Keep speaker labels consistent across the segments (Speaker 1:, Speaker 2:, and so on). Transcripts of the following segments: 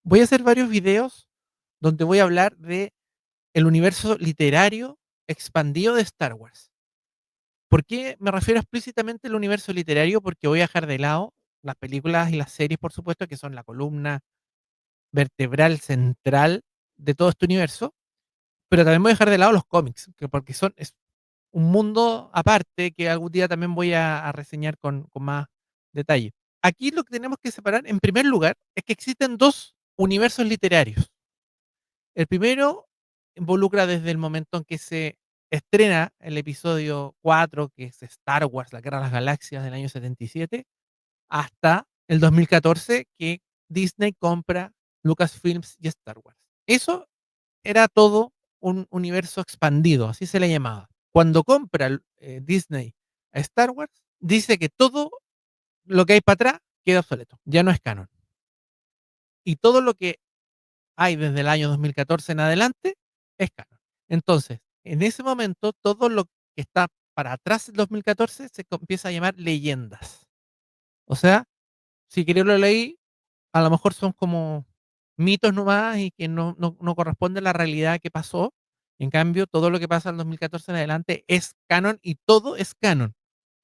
Speaker 1: Voy a hacer varios videos donde voy a hablar de el universo literario expandido de Star Wars. ¿Por qué me refiero explícitamente al universo literario? Porque voy a dejar de lado las películas y las series, por supuesto, que son la columna vertebral central de todo este universo, pero también voy a dejar de lado los cómics, porque es un mundo aparte que algún día también voy a reseñar con más detalle. Aquí lo que tenemos que separar, en primer lugar, es que existen dos universos literarios. El primero involucra desde el momento en que se estrena el episodio 4, que es Star Wars, la Guerra de las Galaxias del año 77, hasta el 2014, que Disney compra Lucasfilms y Star Wars. Eso era todo un universo expandido, así se le llamaba. Cuando compra Disney a Star Wars, dice que todo lo que hay para atrás queda obsoleto, ya no es canon. Y todo lo que hay desde el año 2014 en adelante es canon. Entonces, en ese momento, todo lo que está para atrás del 2014 empieza a llamar leyendas. O sea, si queréis lo leí, a lo mejor son como mitos nomás y que no corresponde a la realidad que pasó. En cambio, todo lo que pasa en 2014 en adelante es canon y todo es canon.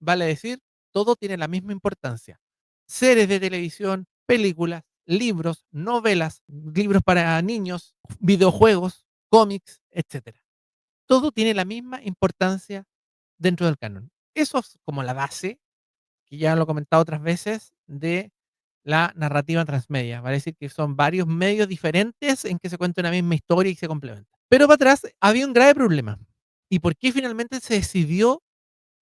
Speaker 1: Vale decir, todo tiene la misma importancia. Series de televisión, películas, libros, novelas, libros para niños, videojuegos, cómics, etcétera. Todo tiene la misma importancia dentro del canon. Eso es como la base, que ya lo he comentado otras veces, de la narrativa transmedia. Vale decir que son varios medios diferentes en que se cuenta una misma historia y se complementa. Pero para atrás había un grave problema. ¿Y por qué finalmente se decidió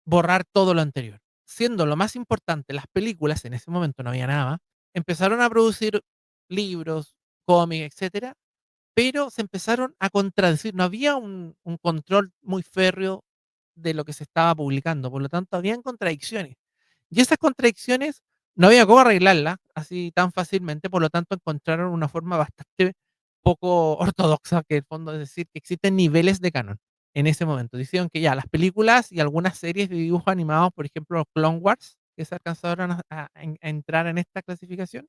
Speaker 1: borrar todo lo anterior? Siendo lo más importante las películas, en ese momento no había nada, empezaron a producir libros, cómics, etcétera, pero se empezaron a contradecir. No había un control muy férreo de lo que se estaba publicando, por lo tanto, habían contradicciones. Y esas contradicciones no había cómo arreglarlas así tan fácilmente, por lo tanto, encontraron una forma bastante poco ortodoxa, que en el fondo es decir, que existen niveles de canon en ese momento. Dijeron que ya las películas y algunas series de dibujos animados, por ejemplo, Clone Wars, que se alcanzaron a entrar en esta clasificación,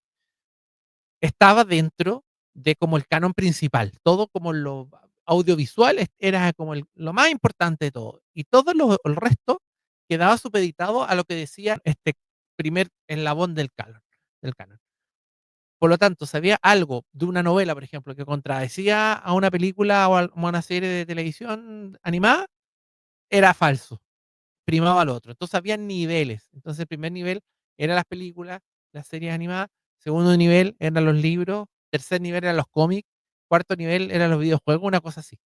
Speaker 1: estaba dentro de como el canon principal. Todo como lo audiovisual era como lo más importante de todo. Y todo el resto quedaba supeditado a lo que decía este primer eslabón del canon. Por lo tanto, si había algo de una novela, por ejemplo, que contradecía a una película o a una serie de televisión animada, era falso, primaba al otro. Entonces había niveles. Entonces el primer nivel eran las películas, las series animadas, segundo nivel eran los libros, tercer nivel eran los cómics, cuarto nivel eran los videojuegos, una cosa así.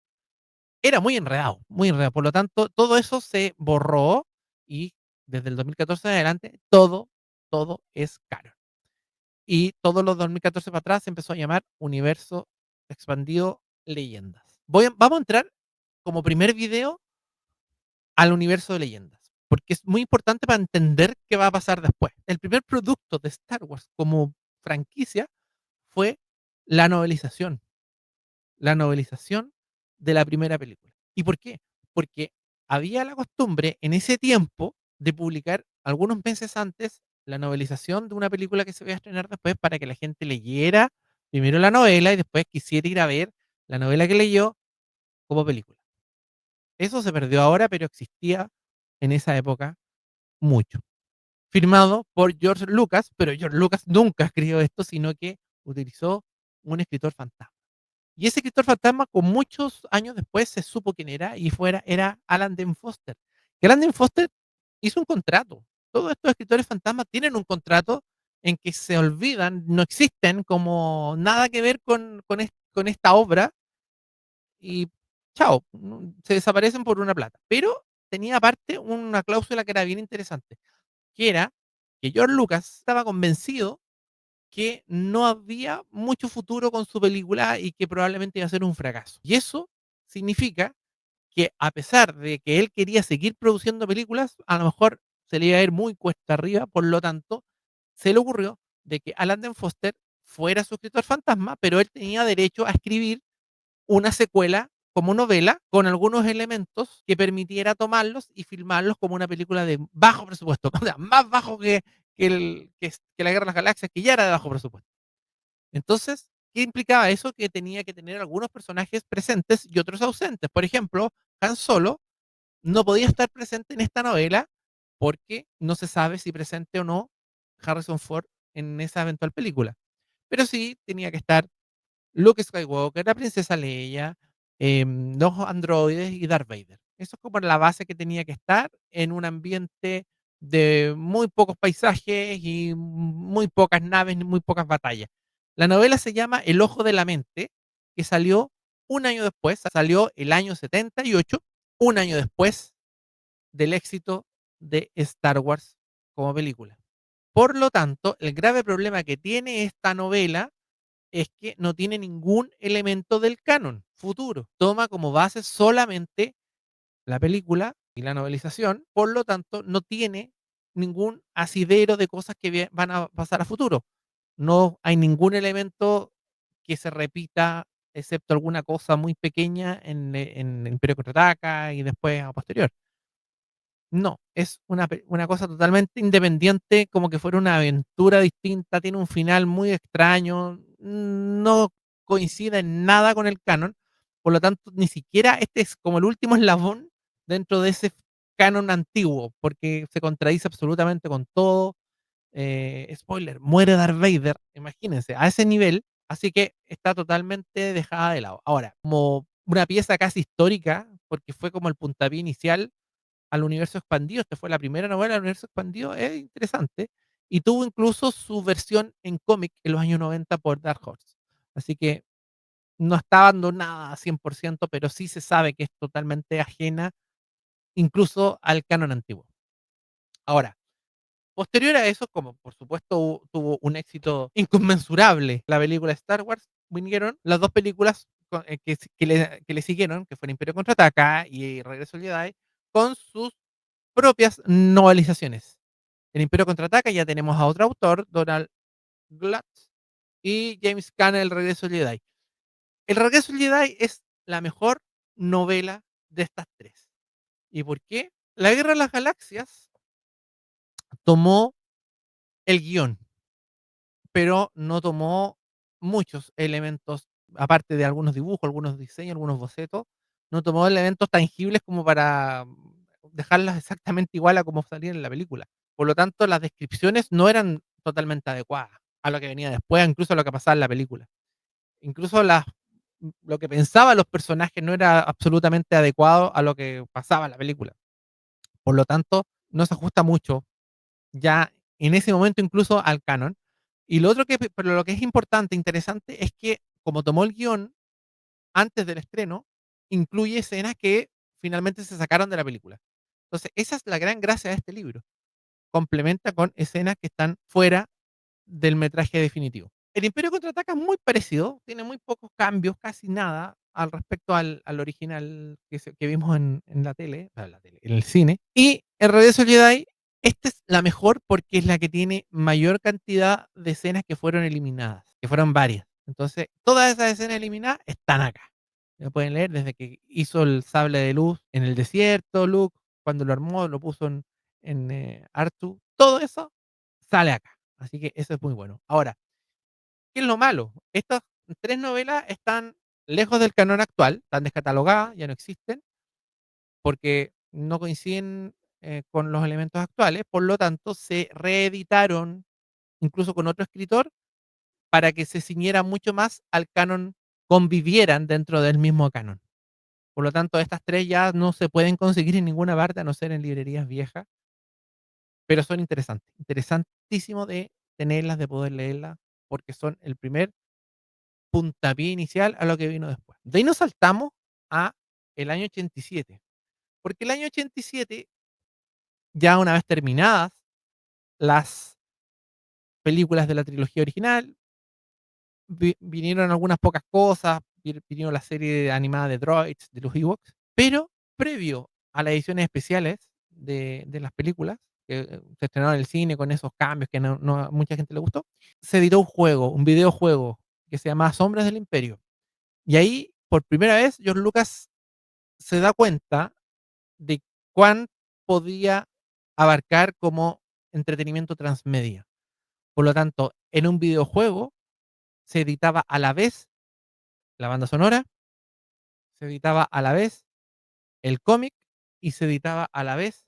Speaker 1: Era muy enredado, muy enredado. Por lo tanto, todo eso se borró y desde el 2014 en adelante todo es canon. Y todos los 2014 para atrás se empezó a llamar Universo Expandido Leyendas. Vamos a entrar como primer video al universo de leyendas, porque es muy importante para entender qué va a pasar después. El primer producto de Star Wars como franquicia fue la novelización, la novelización de la primera película. ¿Y por qué? Porque había la costumbre en ese tiempo de publicar algunos meses antes la novelización de una película que se iba a estrenar después para que la gente leyera primero la novela y después quisiera ir a ver la novela que leyó como película. Eso se perdió ahora, pero existía en esa época mucho. Firmado por George Lucas, pero George Lucas nunca escribió esto, sino que utilizó un escritor fantasma. Y ese escritor fantasma, con muchos años después, se supo quién era y era Alan Dean Foster. Que Alan Dean Foster hizo un contrato. Todos estos escritores fantasmas tienen un contrato en que se olvidan, no existen como nada que ver con esta obra y chao, se desaparecen por una plata. Pero tenía aparte una cláusula que era bien interesante, que era que George Lucas estaba convencido que no había mucho futuro con su película y que probablemente iba a ser un fracaso. Y eso significa que a pesar de que él quería seguir produciendo películas, a lo mejor se le iba a ir muy cuesta arriba, por lo tanto, se le ocurrió de que Alan Den Foster fuera su escritor fantasma, pero él tenía derecho a escribir una secuela como novela con algunos elementos que permitiera tomarlos y filmarlos como una película de bajo presupuesto, o sea, más bajo que la Guerra de las Galaxias, que ya era de bajo presupuesto. Entonces, ¿Qué implicaba eso? Que tenía que tener algunos personajes presentes y otros ausentes. Por ejemplo, Han Solo no podía estar presente en esta novela porque no se sabe si presente o no Harrison Ford en esa eventual película. Pero sí tenía que estar Luke Skywalker, la princesa Leia, los androides y Darth Vader. Eso es como la base que tenía que estar en un ambiente de muy pocos paisajes y muy pocas naves, muy pocas batallas. La novela se llama El Ojo de la Mente, que salió un año después, salió el año 78, un año después del éxito de Star Wars como película. Por lo tanto, el grave problema que tiene esta novela es que no tiene ningún elemento del canon futuro. Toma como base solamente la película y la novelización, por lo tanto, no tiene ningún asidero de cosas que van a pasar a futuro. No hay ningún elemento que se repita, excepto alguna cosa muy pequeña en Imperio Contraataca y después a posterior. No, es una cosa totalmente independiente, como que fuera una aventura distinta, tiene un final muy extraño, no coincide en nada con el canon, por lo tanto, ni siquiera este es como el último eslabón dentro de ese canon antiguo, porque se contradice absolutamente con todo. Spoiler, muere Darth Vader, imagínense, a ese nivel, así que está totalmente dejada de lado. Ahora, como una pieza casi histórica, porque fue como el puntapié inicial al universo expandido. Esta fue la primera novela del universo expandido, es interesante. Y tuvo incluso su versión en cómic en los años 90 por Dark Horse. Así que no está abandonada a 100%, pero sí se sabe que es totalmente ajena incluso al canon antiguo. Ahora, posterior a eso, como por supuesto tuvo un éxito inconmensurable la película Star Wars, vinieron las dos películas que le siguieron, que fue Imperio Contraataca y Regreso al Jedi, con sus propias novelizaciones. En Imperio Contraataca ya tenemos a otro autor, Donald Glatz, y James Caan, El Regreso del Jedi. El Regreso del Jedi es la mejor novela de estas tres. ¿Y por qué? La Guerra de las Galaxias tomó el guión, pero no tomó muchos elementos, aparte de algunos dibujos, algunos diseños, algunos bocetos, no tomó elementos tangibles como para dejarlas exactamente igual a como salían en la película. Por lo tanto, las descripciones no eran totalmente adecuadas a lo que venía después, incluso a lo que pasaba en la película. Incluso lo que pensaban los personajes no era absolutamente adecuado a lo que pasaba en la película. Por lo tanto, no se ajusta mucho ya en ese momento incluso al canon. Y lo otro pero lo que es importante, interesante, es que como tomó el guión antes del estreno, incluye escenas que finalmente se sacaron de la película. Entonces, esa es la gran gracia de este libro. Complementa con escenas que están fuera del metraje definitivo. El Imperio Contraataca es muy parecido, tiene muy pocos cambios, casi nada al respecto al original que vimos en la tele, en el cine. Y el Regreso del Jedi, esta es la mejor porque es la que tiene mayor cantidad de escenas que fueron eliminadas, que fueron varias. Entonces, todas esas escenas eliminadas están acá. Lo pueden leer desde que hizo el sable de luz en el desierto, Luke, cuando lo armó, lo puso en Artu. Todo eso sale acá. Así que eso es muy bueno. Ahora, ¿qué es lo malo? Estas tres novelas están lejos del canon actual, están descatalogadas, ya no existen, porque no coinciden con los elementos actuales, por lo tanto se reeditaron incluso con otro escritor para que se ciñera mucho más al canon, convivieran dentro del mismo canon. Por lo tanto, estas tres ya no se pueden conseguir en ninguna parte, a no ser en librerías viejas, pero son interesantes, interesantísimo de tenerlas, de poder leerlas, porque son el primer puntapié inicial a lo que vino después. De ahí nos saltamos a el año 87, porque el año 87, ya una vez terminadas las películas de la trilogía original, vinieron algunas pocas cosas, vino la serie animada de Droids, de los Ewoks, pero previo a las ediciones especiales de las películas, que se estrenaron en el cine con esos cambios que a mucha gente le gustó, se editó un juego, un videojuego que se llama Sombras del Imperio. Y ahí, por primera vez, George Lucas se da cuenta de cuán podía abarcar como entretenimiento transmedia. Por lo tanto, en un videojuego se editaba a la vez la banda sonora, se editaba a la vez el cómic y se editaba a la vez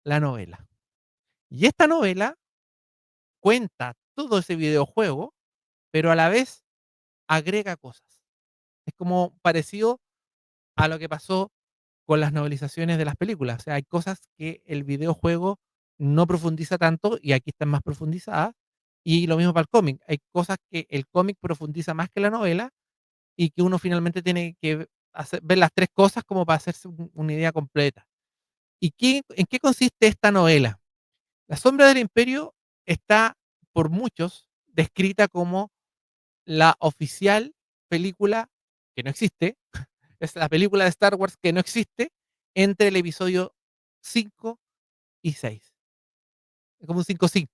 Speaker 1: la novela. Y esta novela cuenta todo ese videojuego, pero a la vez agrega cosas. Es como parecido a lo que pasó con las novelizaciones de las películas. O sea, hay cosas que el videojuego no profundiza tanto y aquí están más profundizadas. Y lo mismo para el cómic. Hay cosas que el cómic profundiza más que la novela y que uno finalmente tiene que ver las tres cosas como para hacerse una idea completa. ¿Y en qué consiste esta novela? La Sombra del Imperio está por muchos descrita como la oficial película que no existe, es la película de Star Wars que no existe entre el episodio 5 y 6. Es como un 5-5.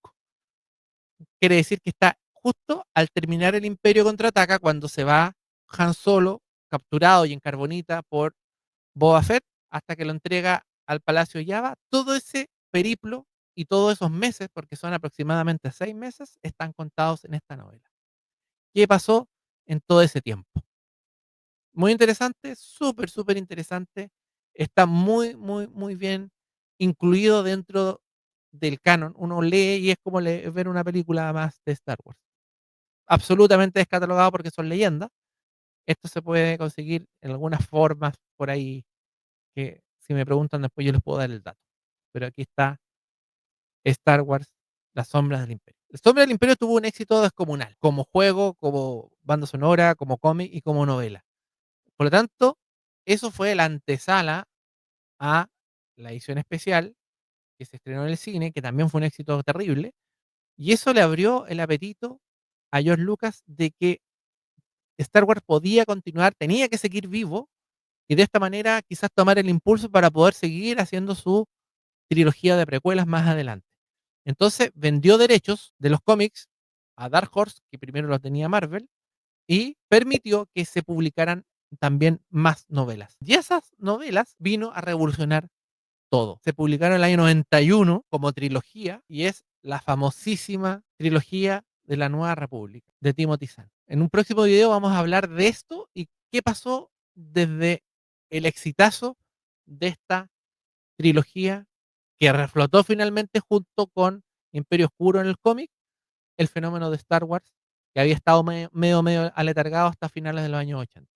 Speaker 1: Quiere decir que está justo al terminar el Imperio contraataca cuando se va Han Solo capturado y en carbonita por Boba Fett hasta que lo entrega al Palacio Java. Todo ese periplo y todos esos meses, porque son aproximadamente 6 meses, están contados en esta novela. ¿Qué pasó en todo ese tiempo? Muy interesante, súper, súper interesante. Está muy, muy, muy bien incluido dentro del canon. Uno lee y es como ver una película más de Star Wars. Absolutamente descatalogado porque son leyendas. Esto se puede conseguir en algunas formas por ahí que si me preguntan después yo les puedo dar el dato. Pero aquí está Star Wars, Las Sombras del Imperio. Las Sombras del Imperio tuvo un éxito descomunal, como juego, como banda sonora, como cómic y como novela. Por lo tanto, eso fue la antesala a la edición especial que se estrenó en el cine, que también fue un éxito terrible, y eso le abrió el apetito a George Lucas de que Star Wars podía continuar, tenía que seguir vivo, y de esta manera quizás tomar el impulso para poder seguir haciendo su trilogía de precuelas más adelante. Entonces vendió derechos de los cómics a Dark Horse, que primero los tenía Marvel, y permitió que se publicaran también más novelas. Y esas novelas vino a revolucionar todo. Se publicaron en el año 91 como trilogía y es la famosísima trilogía de la Nueva República de Timothy Zahn. En un próximo video vamos a hablar de esto y qué pasó desde el exitazo de esta trilogía que reflotó finalmente junto con Imperio Oscuro en el cómic, el fenómeno de Star Wars que había estado medio aletargado hasta finales de los años 80.